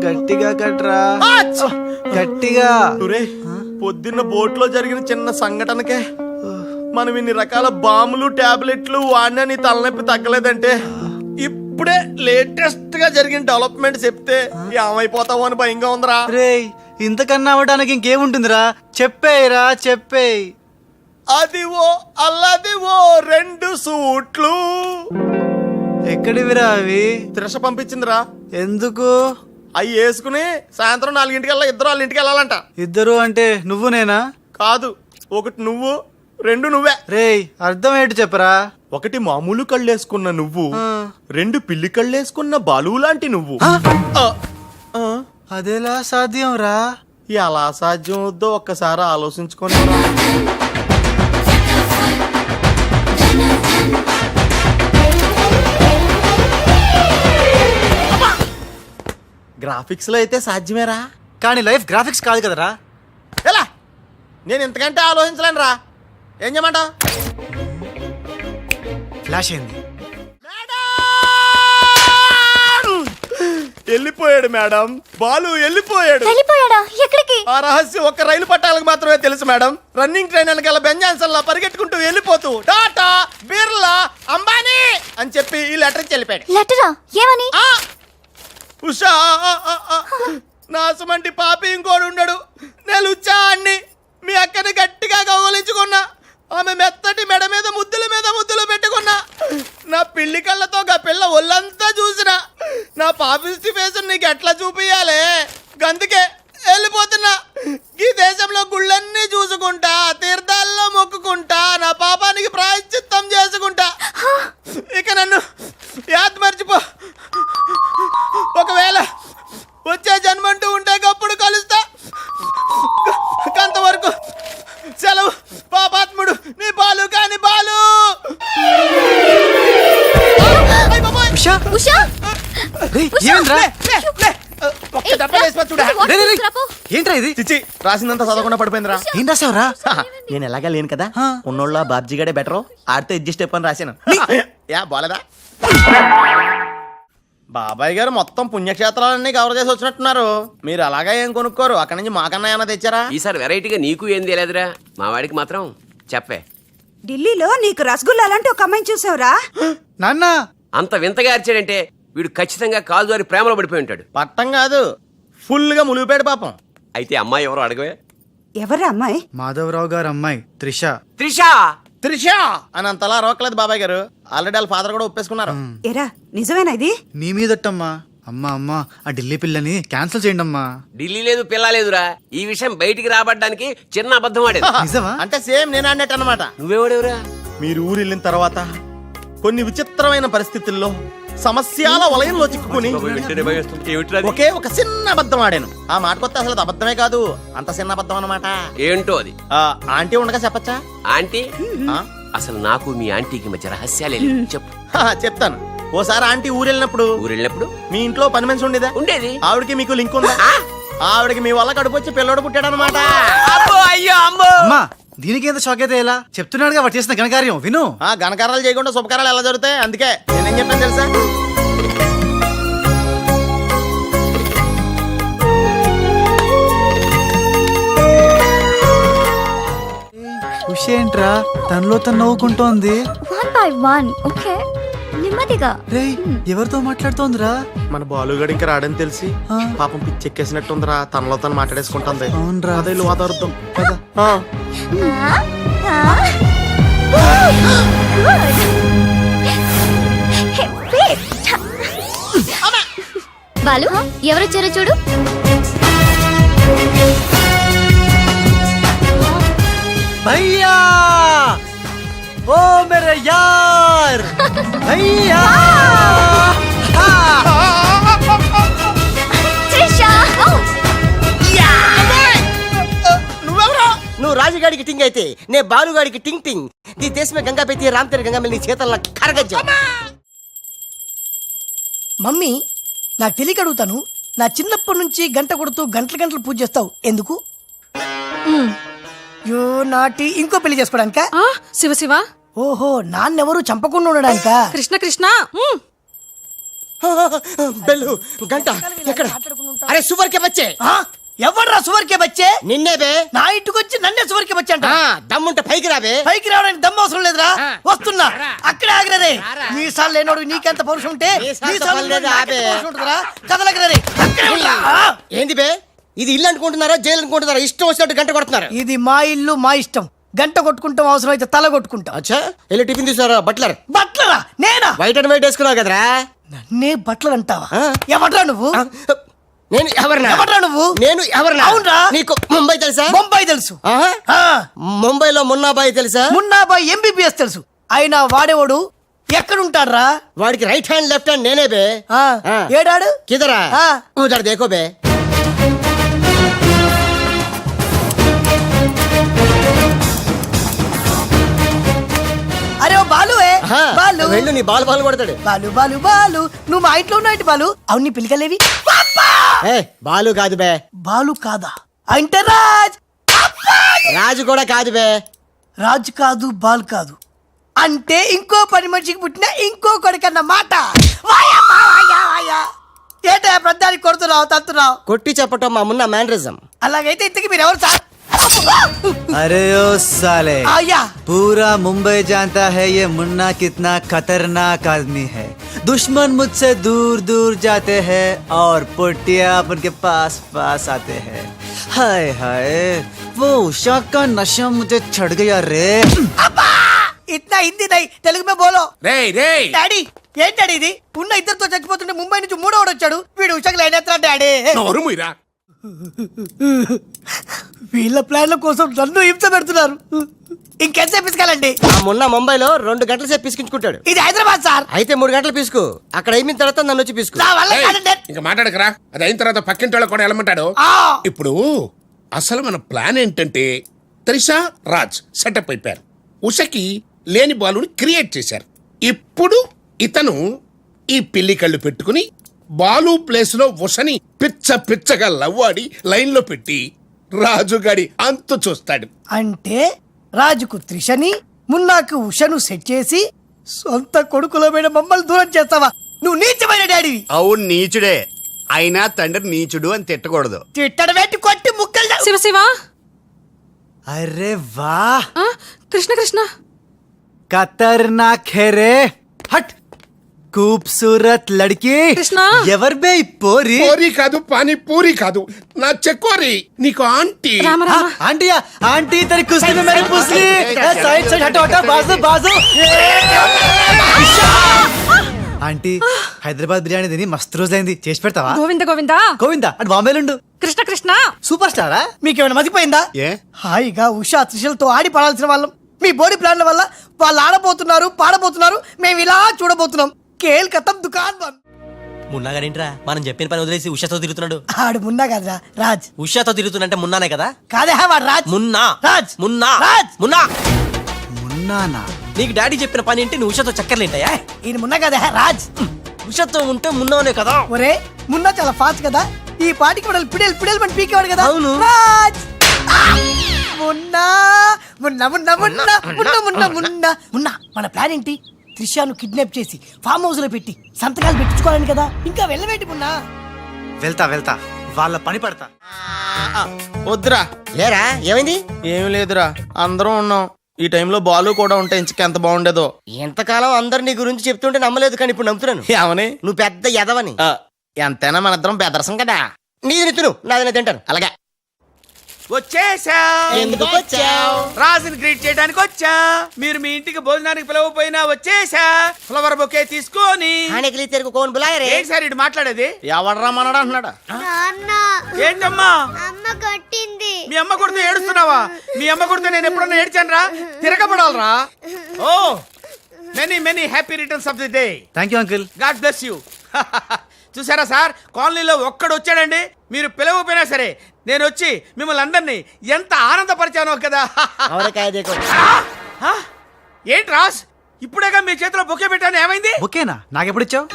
Speaker 10: గట్టిగా కట్రా, గట్టిగా.
Speaker 6: పొద్దున్న బోట్లో జరిగిన చిన్న సంఘటనకే మనం ఇన్ని రకాల బాంబులు టాబ్లెట్లు వాడినా నీ తలనొప్పి తగ్గలేదంటే, ఇప్పుడే లేటెస్ట్ గా జరిగిన డెవలప్మెంట్ చెప్తే ఏమైపోతావు అని భయంగా ఉందిరా.
Speaker 10: రేయ్, ఇంతకన్నా అవ్వడానికి ఇంకేముంటుందిరా? చెప్పేయరా, చెప్పేయ్.
Speaker 6: అదివో అల్లదివో 2 సూట్లు.
Speaker 10: ఎక్కడివిరా అవి?
Speaker 6: త్రిష పంపించిందిరా.
Speaker 10: ఎందుకు?
Speaker 6: అవి వేసుకుని సాయంత్రం 4 ఇద్దరు వాళ్ళ ఇంటికి వెళ్ళాలంట.
Speaker 10: ఇద్దరు అంటే నువ్వు నేనా?
Speaker 6: కాదు, ఒకటి నువ్వు, 2 నువ్వే.
Speaker 10: రేయ్, అర్థం ఏంటి చెప్పరా?
Speaker 6: ఒకటి మామూలు కళ్ళేసుకున్న నువ్వు, 2 పిల్లి కళ్ళేసుకున్న బాలు లాంటి నువ్వు.
Speaker 10: అదేలా సాధ్యం రా?
Speaker 6: ఎలా సాధ్యం వద్దో ఒక్కసారి ఆలోచించుకొని. గ్రాఫిక్స్ లో అయితే సాధ్యమేరా,
Speaker 10: కానీ లైఫ్ గ్రాఫిక్స్ కాదు కదరా.
Speaker 6: ఎలా? నేను ఇంతకంటే ఆలోచించలేను రా. ఏం చేయమంటావు?
Speaker 10: ఫ్లాష్ అయింది.
Speaker 6: వెళ్ళిపోయాడు మేడం, బాలు వెళ్ళిపోయాడు.
Speaker 11: వెళ్ళిపోయాడా? ఎక్కడికి?
Speaker 6: ఆ రహస్యం ఒక్క రైలు పట్టాలకు మాత్రమే తెలుసు మేడం. రన్నింగ్ ట్రైన్ వెనకాల బెంజాన్సన్ లా పరిగెట్టుకుంటూ వెళ్ళిపోతూ టాటా, బిర్లా, అంబానీ అని చెప్పి ఈ లెటర్ ఇచ్చి వెళ్ళిపోయాడు.
Speaker 11: లెటరా? ఏమని?
Speaker 6: ఉషా, నాసుమంటి పాపి ఇంకోడు ఉండడు. నేను ఉచ్చాన్ని మీ అక్కని గట్టిగా కౌగలించుకున్నా. ఆమె మెత్తటి మెడ మీద ముద్దులు పెట్టుకున్నా. నా పిల్లి కళ్ళతో గా పిల్ల ఒళ్ళంతా చూసినా. నా పాపిస్టి ఫేస్ నీకు ఎట్లా చూపియాలే? గందుకే వెళ్ళిపోతున్నా. ఈ దేశంలో గుళ్ళన్నీ చూసుకుంటా, తీర్థాల్లో మొక్కుకుంటా, నా పాపానికి ప్రాయశ్చిత్తం చేసుకుంటా.
Speaker 10: రేయ్, ఏమైందిరా?
Speaker 6: ఒక్క దెబ్బ వేసిపోయి చూడా.
Speaker 10: రేయ్, రేయ్, రేయ్. ఏంట్రా ఇది?
Speaker 6: చిచ్చి రాసిందంతా చదవకుండా పడిపోయిందిరా.
Speaker 10: ఏం రాసావురా?
Speaker 6: నేను ఎలాగా లేను కదా
Speaker 10: ఆ.
Speaker 6: ఉన్నోళ్ళ బాబ్జీ గడే బెటర్ ఆడితే అడ్జస్ట్ అయిపోయి రాశాను. యా బాలేదా? బాబాయ్ గారు మొత్తం పుణ్యక్షేత్రాలన్నీ కవర్ చేసి వచ్చినట్టున్నారు. మీరు అలాగా ఏం కొనుక్కోరు, అక్కడి నుంచి మాకన్నా ఏమైనా తెచ్చారా?
Speaker 13: ఈసారి వెరైటీగా నీకు ఏం తెలియదురా, మా వాడికి మాత్రం చెప్పే.
Speaker 8: ఢిల్లీలో నీకు రసగుల్లా లాంటి ఒక అమ్మాయిని చూసావురా?
Speaker 10: నాన్న
Speaker 13: అంత వింతగా అరిచాడంటే వీడు ఖచ్చితంగా కాలు జారి ప్రేమలో పడిపోయి ఉంటాడు.
Speaker 6: పట్టం కాదు, ఫుల్ గా ములిగిపోయాడు పాపం.
Speaker 13: అయితే అమ్మాయి ఎవరో అడగవే.
Speaker 8: ఎవరా అమ్మాయి?
Speaker 10: మాధవరావు గారు అమ్మాయి త్రిష.
Speaker 13: త్రిషా
Speaker 6: త్రిష అని అంతలా రోకలేదు బాబాయ్ గారు. ఆల్రెడీ వాళ్ళ ఫాదర్ కూడా ఒప్పేసుకున్నారు.
Speaker 8: ఎరా నిజమేనా ఇది?
Speaker 10: నీ మీదొట్టమ్మా. అమ్మా అమ్మా ఆ ఢిల్లీ పిల్లని క్యాన్సిల్ చేయండి అమ్మా.
Speaker 13: ఢిల్లీ లేదు పిల్ల లేదురా, ఈ విషయం బయటికి రాబడ్డానికి చిన్న అబద్ధం ఆడేది.
Speaker 10: నిజమా?
Speaker 6: అంటే సేమ్ నేను అన్నట్టు అనమాట.
Speaker 13: నువ్వేవాడేవురా?
Speaker 6: మీరు ఊరు వెళ్ళిన తర్వాత కొన్ని విచిత్రమైన పరిస్థితుల్లో సమస్యల వలయంలో చిక్కుకుని ఒకే ఒక చిన్న అబద్ధం ఆడాను. ఆ మాట కొత్త అసలు అది అబద్ధమే కాదు, అంత చిన్న అబద్ధం అన్నమాట.
Speaker 13: ఏంటో అది?
Speaker 6: ఆంటీ ఉండగా చెప్పచ్చా?
Speaker 13: ఆంటీ అసలు నాకు మీ ఆంటీకి మధ్య రహస్యాలే లేవు. చెప్పు.
Speaker 6: చెప్తాను. ఓసారి ఆంటీ ఊరెళ్ళినప్పుడు మీ ఇంట్లో పని మనిషి ఉండేదా?
Speaker 13: ఉండేది.
Speaker 6: ఆవిడకి మీకు లింక్ ఉందా? ఆవిడకి మీ వల్ల కడుపు వచ్చి పిల్లడు పుట్టాడు అనమాట.
Speaker 10: అమ్మా దీనికి ఎంత షాక్ అయితే ఎలా? చెప్తున్నాడుగా వాడు చేసిన ఘనకార్యం విను.
Speaker 6: ఘనకారాలు చేయకుండా శుభకారాలు ఎలా జరుగుతాయి? అందుకే నేనేం చెప్పాను తెలుసా?
Speaker 10: ఏంట్రా తనలో తను నవ్వుకుంటోంది.
Speaker 11: 1 by 1 ఓకే నెమ్మదిగా.
Speaker 10: రేయ్ ఎవరితో మాట్లాడుతోందిరా?
Speaker 6: మన బాలుగాడు ఇంకా రాడని తెలిసి పాపం పిచ్చెక్కేసినట్టుందిరా. తనలో తను మాట్లాడేసుకుంటుంది.
Speaker 10: అవునరా.
Speaker 6: అదే వాతావరణం.
Speaker 11: బాలు ఎవరొచ్చారో చూడు.
Speaker 10: భయ్యా ఓ మేరే యార్ భయ్యా.
Speaker 12: నువ్వు రాజుగాడికి టింగ్ అయితే నే బాలుగాడికి టింగ్ టింగ్. నీ దేశమే గంగా పెట్టి రామ్ తెర గంగా నీ చేతల్లో కరగజ్జా.
Speaker 2: మమ్మీ నాకు తెలియక అడుగుతాను, నా చిన్నప్పటి నుంచి గంట కొడుతూ గంటలు గంటలు పూజ చేస్తావు ఎందుకు? యో నాటి ఇంకో పెళ్లి చేసుకోవడానికా?
Speaker 8: శివ శివ.
Speaker 2: ఓహో నాన్నెవరు చంపకుండా ఉండడానికా?
Speaker 8: కృష్ణ కృష్ణ.
Speaker 12: బెల్లు గంట ఎక్కడ? అరే సువర్కే బచ్చే.
Speaker 2: ఎవర్రా సువర్కే బచ్చే?
Speaker 12: నిన్నే బే.
Speaker 2: నా ఇంటికి వచ్చి నన్నే సువర్కే బచ్చే అంట.
Speaker 12: దమ్ముంటే పైకి రాబే.
Speaker 2: పైకి రావడానికి దమ్ము అవసరం లేదురా, వస్తున్నా. అక్కడే ఆగిరే. నీ సార్లు లేనోడు నీకెంత పౌరుషం ఉంటే కదలగరే.
Speaker 12: ఏంది బే ఇది? ఇల్లు అనుకుంటున్నారా జైలు అనుకుంటున్నారా? ఇష్టం వచ్చినట్టు గంట కొడుతున్నారు.
Speaker 2: ఇది మా ఇల్లు మా ఇష్టం. గంట కొట్టుకుంటాం, అవసరం అయితే తల కొట్టుకుంటాం.
Speaker 12: అచ్చా వెళ్ళి టిఫిన్ తీసుకురా. బట్లర్.
Speaker 2: బట్లరా? నేనా?
Speaker 12: వైట్ అండ్ వైట్ వేసుకున్నావు కదరా.
Speaker 2: నన్నే బట్లర్ అంటావా? ఎవడ్రా నువ్వు?
Speaker 12: నేను ఎవరినా?
Speaker 2: ఎవడ్రా నువ్వు?
Speaker 12: నేను ఎవరినా?
Speaker 2: అవునరా.
Speaker 12: నీకు ముంబై తెలుసా?
Speaker 2: ముంబై తెలుసు.
Speaker 12: ముంబైలో మున్నాబాయి తెలుసా?
Speaker 2: మున్నాబాయి ఎంబీబీఎస్ తెలుసు. అయినా వాడేవాడు ఎక్కడుంటాడ్రా?
Speaker 12: వాడికి రైట్ హ్యాండ్ లెఫ్ట్ హ్యాండ్ నేనే బే.
Speaker 2: ఏడాడు
Speaker 12: కిదరా ఉదర్ దేకో బే.
Speaker 2: అరే ఓ బాలు. బాలు
Speaker 12: వెళ్ళు, నీ బాలు బాలు కొడతాడు.
Speaker 2: బాలు బాలు బాలు నువ్వు మా ఇంట్లో ఉన్నావు బాలు. అవును నీ పిల్లకలేవి?
Speaker 12: బాలు కాదు బే.
Speaker 2: బాలు కాదా? అంటే రాజ్.
Speaker 12: రాజు కూడా కాదు బే.
Speaker 2: రాజు కాదు, బాల్ కాదు అంటే ఇంకో పని మనిషికి పుట్టిన ఇంకో కొడుకన్న మాట. ఏటా ప్రధానికి కొడుతున్నావు, తత్తున్నావు?
Speaker 12: కొట్టి చెప్పటం మా మున్న మేనరిజం.
Speaker 2: అలాగైతే ఇంతకి మీరు ఎవరు సార్?
Speaker 10: अरे ओ साले
Speaker 2: आया
Speaker 10: पूरा मुंबई जानता है ये मुन्ना कितना खतरनाक आदमी है। दुश्मन मुझसे दूर दूर जाते हैं और पुटिया उनके पास पास आते हैं। हाय हाय वो उषा का नशा मुझे चढ़ गया रे।
Speaker 2: इतना हिंदी नहीं తెలుగు में बोलो.
Speaker 3: రేయ్ రేయ్
Speaker 2: డాడీ ఏంటి డాడీ ఇది? ఉన్న ఇద్దరితో చచ్చిపోతుంటే ముంబై నుంచి మూడోడు వచ్చాడు. వీడు ఉషకు లైన్ ఎత్తాడు డాడీ.
Speaker 3: నోరు మూయరా.
Speaker 2: వీళ్ళ ప్లాన్ల కోసం నన్ను హింస పెడుతున్నారు. ఇంకెంతసేపు పిసుకాలండి?
Speaker 12: ఆ మొన్న ముంబైలో 2 గంటల సేపు పిసుకించుకుంటాడు.
Speaker 2: ఇది హైదరాబాద్ సార్.
Speaker 12: అయితే 3 గంటలు పిసుకు. అక్కడ అయిన తర్వాత నన్ను వచ్చి పిసుకు.
Speaker 2: నా వల్ల కాదండి.
Speaker 3: ఇంకా మాట్లాడకరా. అది అయిన తర్వాత పక్కింటి వాళ్ళు కూడా వెళ్ళమంటాడు. ఇప్పుడు అసలు మన ప్లాన్ ఏంటంటే త్రిష రాజ్ సెటప్ అయిపోయారు. ఉషకి లేని బాలుని క్రియేట్ చేశారు. ఇప్పుడు ఇతను ఈ పిల్లి కళ్ళు పెట్టుకుని బాలు ప్లేస్ లో ఉషని పిచ్చగా లవ్వాడి లైన్ లో పెట్టి రాజుగాడి అంతు చూస్తాడు.
Speaker 2: అంటే రాజుకు త్రిషని మున్నాకు ఉషను సెట్ చేసి సొంత కొడుకుల మీద మమ్మల్ని దూరం చేస్తావా? నువ్వు నీచమైన డాడీవి.
Speaker 4: అవును నీచుడే, అయినా తండ్రి నీచుడు అని తిట్టకూడదు.
Speaker 2: తిట్టడు పెట్టి కొట్టి ముక్కలు
Speaker 14: శివ శివ
Speaker 10: అరే వా
Speaker 14: కృష్ణ కృష్ణ
Speaker 10: ఖతర్నాక్ హే రే. హట్ खूबसूरत लड़की
Speaker 14: కృష్ణ
Speaker 10: ఎవర్ బే ఈ పోరి?
Speaker 3: పూరి కాదు, పానీ పూరి కాదు, నా చెక్కోరి. నీకు aunty.
Speaker 14: Rama Rama
Speaker 10: aunty aunty तेरी कुश्ती में मैंने पूछ ली. साइड साइड हटो हटो बाजू बाजू. ఆంటీ హైదరాబాద్ బిర్యానీ తిని మస్తు రోజులైంది, చేసి పెడతావా?
Speaker 14: గోవింద గోవింద
Speaker 10: గోవిందా అటు బాంబేలుండు.
Speaker 14: కృష్ణ కృష్ణ
Speaker 10: సూపర్ స్టారా?
Speaker 2: మీకేమైనా మతిపోయిందా?
Speaker 4: ఏ
Speaker 2: హాయిగా ఉషా త్రిషలతో ఆడి పడాల్సిన వాళ్ళం మీ బాడీ ప్లాన్ల వల్ల వాళ్ళు ఆడబోతున్నారు, పాడబోతున్నారు, మేము ఇలా చూడబోతున్నాం. కేల్ కథం దుకాన్ బంద్.
Speaker 12: మున్నా గారింట్రా మనం చెప్పిన పని వదిలేసి ఉషాతో తిరుగుతున్నాడు.
Speaker 2: ఆడు మున్నా కదరా రాజ్.
Speaker 12: ఉషాతో తిరుగుతున్నంటే మున్నానే కదా?
Speaker 2: కాదే వాడు రాజ్.
Speaker 12: మున్నా
Speaker 2: రాజ్.
Speaker 12: మున్నా
Speaker 2: రాజ్.
Speaker 12: మున్నా.
Speaker 10: మున్నానా?
Speaker 12: నీకు డాడీ చెప్పిన పని ఏంటి? నువ్వు ఉషాతో చక్కర్లేంటాయా?
Speaker 2: ఈయన మున్నా కదే రాజ్.
Speaker 12: ఉషాతో ఉంటే మున్నానే కదా?
Speaker 2: ఒరే మున్నా చాలా ఫాస్ట్ కదా, ఈ పాటికి మనల్ని పిడేలు పిడేలు పని పీకేవాడు కదా.
Speaker 12: అవును.
Speaker 2: రాజ్. మున్నా మున్నా మున్నా మున్నా మున్నా మున్నా మున్నా మున్నా. మన ప్లాన్ ఏంటి? త్రిషాను కిడ్నాప్ చేసి ఫామ్ హౌస్ లో పెట్టి సంతకాలు పెట్టించుకోవాలని కదా. ఇంకా వెళ్ళవేంటి మున్నా?
Speaker 10: వెళ్తా వెళ్తా, వాళ్ళ పని పడతా.
Speaker 6: వద్దురా.
Speaker 12: లేరా ఏమైంది?
Speaker 6: ఏం లేదురా, అందరం ఉన్నాం. ఈ టైంలో బాలు కూడా ఉంటే ఇంకెంత బాగుండేదో.
Speaker 12: ఎంతకాలం అందరు నీ గురించి చెప్తుంటే నమ్మలేదు, కానీ ఇప్పుడు నమ్ముతున్నాను.
Speaker 6: ఏమని?
Speaker 12: నువ్వు పెద్ద ఎదవని.
Speaker 6: ఎంతైనా మన ఇద్దరం బెదరసం కదా.
Speaker 12: నీది తిను, నాది తింటాను. అలాగే.
Speaker 7: వచ్చేసా.
Speaker 12: ఎందుకు వచ్చావ్?
Speaker 7: రాజుని గ్రీట్ చేయడానికి వచ్చా. మీరు మీ ఇంటికి భోజనానికి పిలవపోయినా వచ్చేసా. ఫ్లవర్ బొకే తీసుకొని.
Speaker 12: ఆనెకిలి తెరుకు కోన్ బులాయరే.
Speaker 7: ఏంటి సార్ ఇటు మాట్లాడేది?
Speaker 6: ఎవడరా మనడా అంటున్నాడా?
Speaker 7: ఏంటమ్మా?
Speaker 11: అమ్మ కొట్టింది.
Speaker 7: మీ అమ్మ కొడితే ఏడుస్తున్నావా? మీ అమ్మ కొడితే నేను ఎప్పుడన్నా ఏడ్చాను రా? తిరగబడాలరా? Oh many many happy returns of the day.
Speaker 10: Thank you uncle.
Speaker 7: God bless you. చూసారా సార్, కాలనీలో ఒక్కడు వచ్చాడండి, మీరు పిలవపోయినా సరే నేను వచ్చి మిమ్మల్ని అందరినీ ఎంత ఆనందపరిచానో కదా. ఏంటి రాస్, ఇప్పుడేగా మీ చేతిలో బొకే పెట్టాను, ఏమైంది?
Speaker 10: ఓకేనా? నాకెప్పుడు ఇచ్చావు?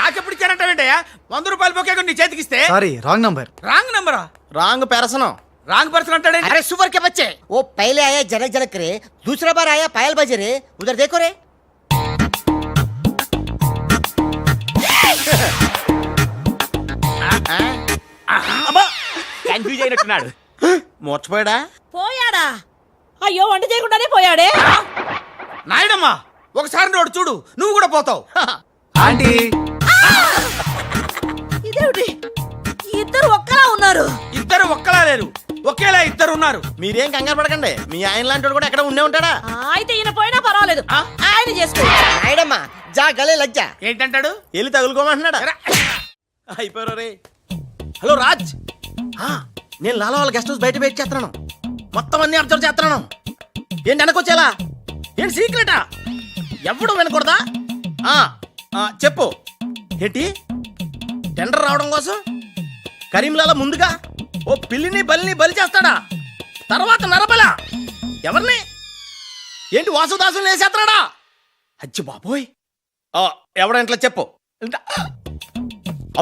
Speaker 7: నాకెప్పుడు ఇచ్చానంటావేంటయ్యా? 100 రూపాయలు బొకే నీ చేతికిస్తే.
Speaker 10: Sorry wrong number.
Speaker 7: రాంగ్ నంబరా?
Speaker 6: రాంగ్ పెరసనం.
Speaker 7: రాంగ్ పర్సన్ అంటాడే.
Speaker 12: अरे सुपर के बच्चे, वो पहले आया जनक जनक रे, दूसरा बार आया पायल बजे रे, उधर देखो रे.
Speaker 7: కన్ఫ్యూజ్ అయినట్టున్నాడు.
Speaker 6: మోర్చిపోయాడా?
Speaker 8: పోయాడా? అయ్యో వంట చేయకుండానే పోయాడే.
Speaker 7: నాయుడమ్మా, ఒకసారి నోడు చూడు, నువ్వు కూడా పోతావు.
Speaker 10: ఆంటీ
Speaker 8: ఇదేమిటి, ఇద్దరు ఒక్కలా ఉన్నారు.
Speaker 7: ఇద్దరు ఒక్కలా లేరు, ఒకేలా ఇద్దరు ఉన్నారు.
Speaker 6: మీరేం కంగారు పడకండి, మీ ఆయన లాంటి వాడు కూడా ఎక్కడ ఉండే ఉంటాడా?
Speaker 8: అయితే ఈయన పోయినా పర్వాలేదు, ఆయన చేసుకో.
Speaker 12: నాయుడమ్మా జా గలే లజ్జా.
Speaker 7: ఏంటంటాడు?
Speaker 6: వెళ్ళి తగులుకోమంటున్నాడా? అయిపోయారు రే. హలో రాజ్, నేను లాలా వాళ్ళ గెస్ట్ హౌస్ బయట వెయిట్ చేస్తున్నాను. మొత్తం అన్ని అబ్జర్వ్ చేస్తున్నాను. ఏంటి వెనకొచ్చేలా? ఏంటి సీక్రెటా? ఎవడు వినకూడదా? చెప్పు. ఏంటి టెండర్ రావడం కోసం కరీంలాలా ముందుగా ఓ పిల్లిని బలిని బలి చేస్తాడా? తర్వాత నరబల ఎవరిని? ఏంటి వాసుదాసుని వేసేస్తాడా? అచ్చి బాబోయ్, ఎవడంట్లా చెప్పు.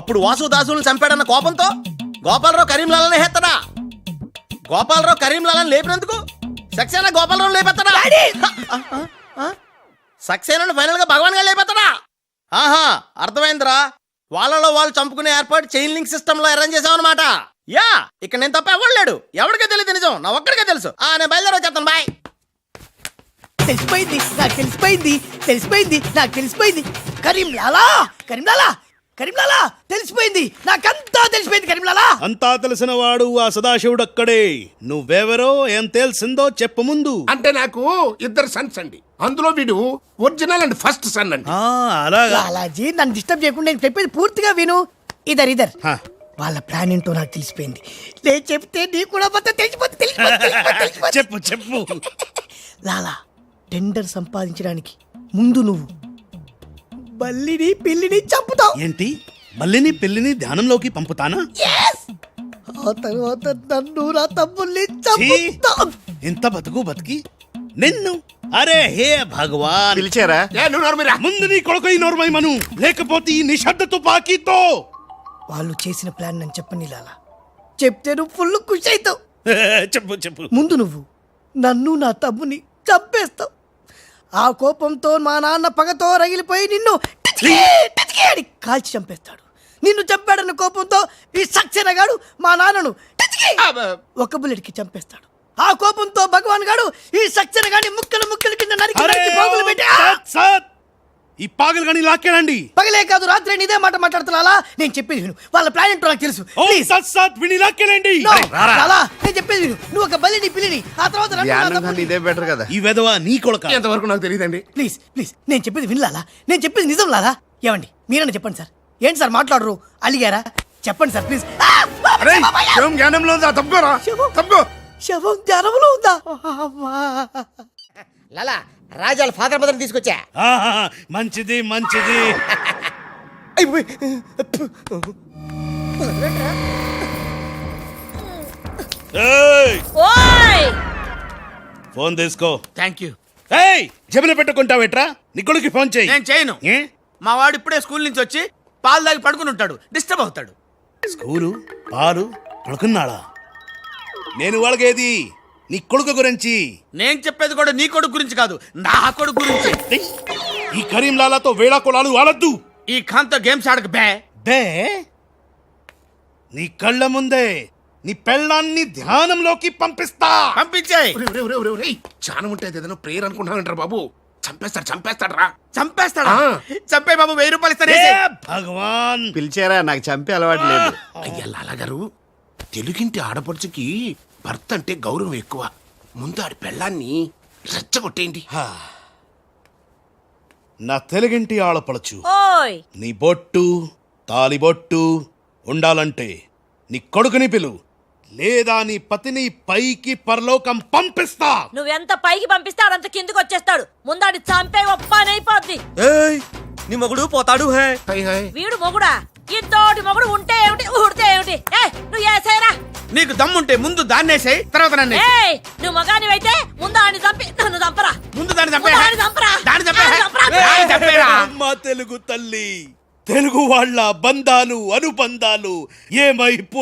Speaker 6: అప్పుడు వాసుదాసులను చంపాడన్న కోపంతో గోపాలరావు కరీంలాలని హేస్తాడా? గోపాలరావు కరీంలాలని లేపినందుకు సక్సేనా గోపాలరావు లేపెత్తాడా? సక్సేనాను ఫైనల్ గా భగవాన్ గా లేపెత్తాడా? ఆహా, అర్థమైందిరా. వాళ్ళలో వాళ్ళు చంపుకునే ఏర్పాటు చైన్ లింక్ సిస్టమ్ లో అరేంజ్ చేసామన్నమాట. యా, ఇక్కడ నేను తప్ప ఎవరు లేడు. ఎవరికే తెలియదు నిజం, నా ఒక్కడికే తెలుసు. నేను బయలుదేరి వచ్చేస్తాను. బాయ్.
Speaker 2: తెలిసిపోయింది నాకు, తెలిసిపోయింది తెలిసిపోయింది నాకు, తెలిసిపోయింది. కరీంలాలా కరీంలాలా కరీంలాలా తెలిసిపోయింది నాకంతా, తెలిసిపోయింది కరీంలాలా.
Speaker 15: అంతా తెలిసిన వాడు ఆ సదాశివుడు అక్కడే. నువ్వెవరో ఏం తెలిసిందో చెప్పు ముందు.
Speaker 3: అంటే నాకు ఇద్దరు సన్స్ అండి, అందులో వీడు ఒరిజినల్ అండ్ ఫస్ట్ సన్ అండి.
Speaker 15: అలాగా?
Speaker 2: లాలాజీ నన్ను డిస్టర్బ్ చేయకుండా నేను చెప్పేది పూర్తిగా విను. ఇద్దరు వాళ్ళ ప్లాన్ ఏంటో నాకు తెలిసిపోయింది. నేను చెప్తే నీకు కూడా మొత్తం తెలిసిపోతుంది.
Speaker 15: చెప్పు చెప్పు.
Speaker 2: లాలా, టెండర్ సంపాదించడానికి ముందు నువ్వు బల్లిని పిల్లిని చంపుతావు.
Speaker 15: ఏంటి, మల్లిని పిల్లిని ధ్యానంలోకి పంపుతానా?
Speaker 2: ఆ తర్వాత నన్ను నా తమ్ముల్ని చంపుతావు.
Speaker 15: ఇంత బతుకు బతికి నిన్ను అరే హే భగవాన్,
Speaker 4: పిలిచారా?
Speaker 3: ఏ నువ్వు నోరుమీరా.
Speaker 15: ముందు నీ కొడుకు ఈ నోర్మైమను, లేకపోతే ఈ నిశ్శబ్ద తుపాకీతో.
Speaker 2: వాళ్ళు చేసిన ప్లాన్ నన్ను చెప్పని లాలా. చెప్తే నువ్వు ఫుల్ ఖుషి అవుతావు.
Speaker 15: చెప్పు చెప్పు.
Speaker 2: ముందు నువ్వు నన్ను నా తమ్ముని చంపేస్తావు. ఆ కోపంతో మా నాన్న పగతో రగిలిపోయి నిన్ను టిచ్కి టిచ్కి అని కాల్చి చంపేస్తాడు. నిన్ను చంపాడన్న కోపంతో ఈ సక్సేనా గాడు మా నాన్నను టిచ్కి ఒక బుల్లెట్కి చంపేస్తాడు. ఆ కోపంతో భగవాన్ గాడు ఈ సక్సేనా గాని ముక్కలు ముక్కలు కింద నరికి
Speaker 15: అరే
Speaker 2: నరికి పోగులు పెట్టి
Speaker 15: సత్ సత్, ఈ పాగలు కానీ లాక్కేనండి.
Speaker 2: పగలే కాదు రాత్రి ఇదే మాట మాట్లాడుతున్నా. నేను చెప్పేది విను, వాళ్ళ ప్లాన్ ఏంటో నాకు తెలుసు.
Speaker 15: ఓ
Speaker 2: Please.
Speaker 15: సత్ సత్, విని లాక్కేనండి.
Speaker 2: No, లాలా, నేను చెప్పేది విను. నువ్వు ఒక బలిని పిల్లిని ఆ తర్వాత నన్ను నా
Speaker 4: ధ్యానం
Speaker 2: తమ్ముడిని.
Speaker 4: కానీ ఇదే బెటర్ కదా.
Speaker 15: ఈ వెధవ నీ కొడుక.
Speaker 3: ఎంతవరకు నాకు తెలియదండి.
Speaker 2: ప్లీజ్ ప్లీజ్ నేను చెప్పేది వినలాలా, నేను చెప్పేది నిజం లాలా. ఏమండి మీరన్నా చెప్పండి సార్. ఏంటి సార్ మాట్లాడరు, అలిగారా? చెప్పండి సార్ ప్లీజ్.
Speaker 3: అరే శవం జ్ఞానంలో ఉందా? తప్పుకోరా, తప్పుకో.
Speaker 2: శవం జ్ఞానంలో ఉందా? అమ్మా.
Speaker 12: లాలా రాజాల ఫాదర్ మదర్ తీసుకొచ్చా.
Speaker 15: ఆహా, మంచిది మంచిది. ఏయ్,
Speaker 8: ఓయ్
Speaker 15: ఫోన్ తీసుకో.
Speaker 7: Thank you.
Speaker 15: ఏయ్, జబిన పెట్టుకుంటావేట్రా? నీ కొడుకు ఫోన్ చేయి.
Speaker 7: నేను చేయను.
Speaker 15: ఏ?
Speaker 7: మా వాడు ఇప్పుడే స్కూల్ నుంచి వచ్చి పాలు తాగి పడుకుని ఉంటాడు, డిస్టర్బ్ అవుతాడు.
Speaker 15: స్కూలు, పాలు, పడుకున్నాడా? నేను వాళ్ళకేది నీ కొడుకు గురించి.
Speaker 7: నేను చెప్పేది కూడా నీ కొడుకు గురించి కాదు, నా కొడుకు గురించి.
Speaker 15: ఏయ్, ఈ కరీంలాలాతో వేళా కొలాలు ఆడద్దు.
Speaker 7: ఈ ఖాన్తో గేమ్స్ ఆడక బే.
Speaker 15: బే, నీ కళ్ళ ముందే నీ పెళ్ళాన్ని ధ్యానంలోకి పంపిస్తా.
Speaker 7: పంపించేయ్.
Speaker 3: చాలా ఉంటాయి ఏదైనా ప్రేయర్ అనుకుంటానంటారు బాబు. చంపేస్తాడు రా.
Speaker 7: చంపేస్తాడా? చంపే బాబు, 1000 రూపాయలు ఇస్తానే.
Speaker 15: ఏ భగవాన్,
Speaker 4: పిలిచారా? నాకు చంపే అలవాటు లేదు.
Speaker 3: అయ్యా లాలా గారు, తెలుగింటి ఆడపడుచుకి భర్త అంటే గౌరవం ఎక్కువ. ముందు ఆడి పెళ్ళాన్ని రెచ్చగొట్టేయండి.
Speaker 15: నా తెలుగింటి ఆడపడచ్చు.
Speaker 8: ఓయ్
Speaker 15: నీ బొట్టు, తాలిబొట్టు ఉండాలంటే నీ కొడుకుని పిలు, లేదా నీ పతిని పైకి పరలోకం పంపిస్తా.
Speaker 8: నువ్వెంత పైకి పంపిస్తే ఆడంత కిందికి వచ్చేస్తాడు. ముందాడి చంపే ఒప్పనైపోద్ది.
Speaker 6: నీ మొగుడు పోతాడు. హే
Speaker 8: వీడు మొగుడా? ఇంతోటి మొగుడు ఉంటే ఏమిటి, ఊడితే ఏమిటి? నువ్వు ఏసేరా.
Speaker 7: నీకు దమ్ముంటే ముందు దాన్నేసేయ్, తర్వాత నన్ను వేసేయ్.
Speaker 8: ఏయ్, నువ్వు మగాని అయితే ముందు ఆడిని చంపి నన్ను చంపరా.
Speaker 7: ముందు దాన్ని చంపే.
Speaker 8: ముందు ఆడిని చంపరా.
Speaker 7: దాన్ని చంపే.
Speaker 8: ఆడిని చంపరా.
Speaker 7: దాన్ని చంపేరా.
Speaker 15: అమ్మా తెలుగు తల్లి, తెలుగు వాళ్ళ బంధాలు అనుబంధాలు ఏమైపో